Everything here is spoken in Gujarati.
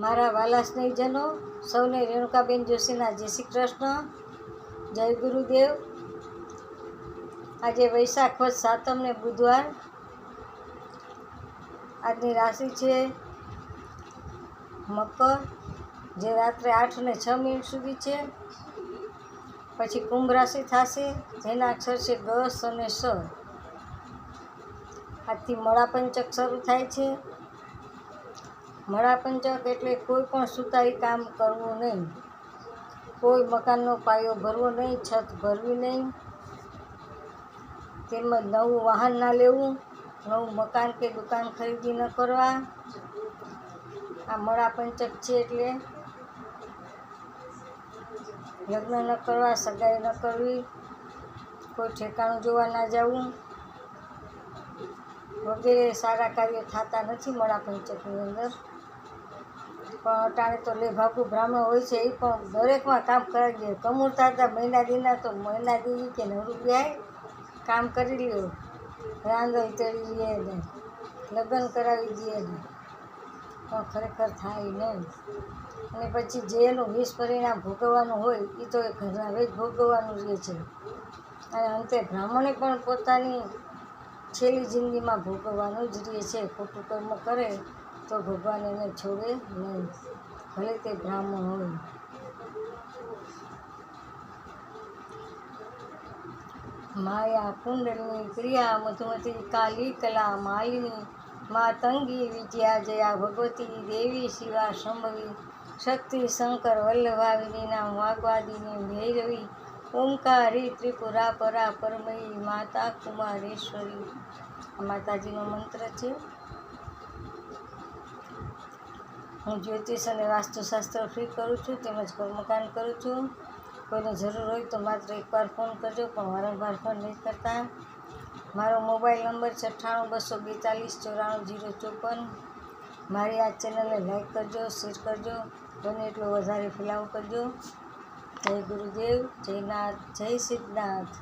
મારા વાલા સ્નેહીજનો, સૌને રેણુકાબેન જોશીના જય શ્રી કૃષ્ણ, જય ગુરુદેવ। આજે વૈશાખ વદ સાતમને બુધવાર। આજની રાશિ છે મકર, જે રાત્રે 8:06 સુધી છે। પછી કુંભ રાશિ થશે, જેના અક્ષર છે ગ, સ અને સ। આજથી મળાપંચક શરૂ થાય છે। મળાપંચક એટલે કોઈ પણ સુતારી કામ કરવું નહીં, કોઈ મકાનનો પાયો ભરવો નહીં, છત ભરવી નહીં, તેમજ નવું વાહન ના લેવું, નવું મકાન કે દુકાન ખરીદી ન કરવા। આ મળાપંચક છે એટલે લગ્ન ન કરવા, સગાઈ ન કરવી, કોઈ ઠેકાણું જોવા ના જવું વગેરે સારા કાર્યો થતા નથી મળાપંચકની અંદર। પણ અટાણે તો લેભાગુ બ્રાહ્મણ હોય છે, એ પણ દરેકમાં કામ કરાવી દે। કમુરતા હતા મહિના દીના તો મહિના દી કે નવરું વ્યાય કામ કરી લ્યો, રાંધલ તેડી લે ને લગ્ન કરાવી દે ને, પણ ખરેખર થાય નહીં। અને પછી જે એનું વિષ પરિણામ ભોગવવાનું હોય એ તો એ ઘરના જ ભોગવવાનું રહે છે। અને અંતે બ્રાહ્મણે પણ પોતાની છેલ્લી જિંદગીમાં ભોગવવાનું જ રહે છે। ખોટું કર્મ કરે તો ભગવાન એને છોડે નહીં, ભલે તે બ્રાહ્મણ હોય। માયા કુંડલિની ક્રિયા મધુમતી કાલી કલા માલિની માતંગી વિદ્યા જયા ભગવતી દેવી શિવા સંભવી શક્તિ શંકર વલ્લભા વિનીના વાગ્વાદિની ભૈરવી ઓમકારી ત્રિપુરા પરા પરમયી માતા કુમારેશ્વરી। આ માતાજીનો મંત્ર છે। હું જ્યોતિષ અને વાસ્તુશાસ્ત્ર ફ્રી કરું છું, તેમજ કર્મકાંડ કરું છું। કોઈને જરૂર હોય તો માત્ર એકવાર ફોન કરજો, પણ વારંવાર ફોન નહીં કરતા। મારો મોબાઈલ નંબર છે 9824244054। મારી આ ચેનલને લાઈક કરજો, શેર કરજો, બને એટલો વધારે ફેલાવો કરજો। જય ગુરુદેવ, જય નાથ, જય સિદ્ધનાથ।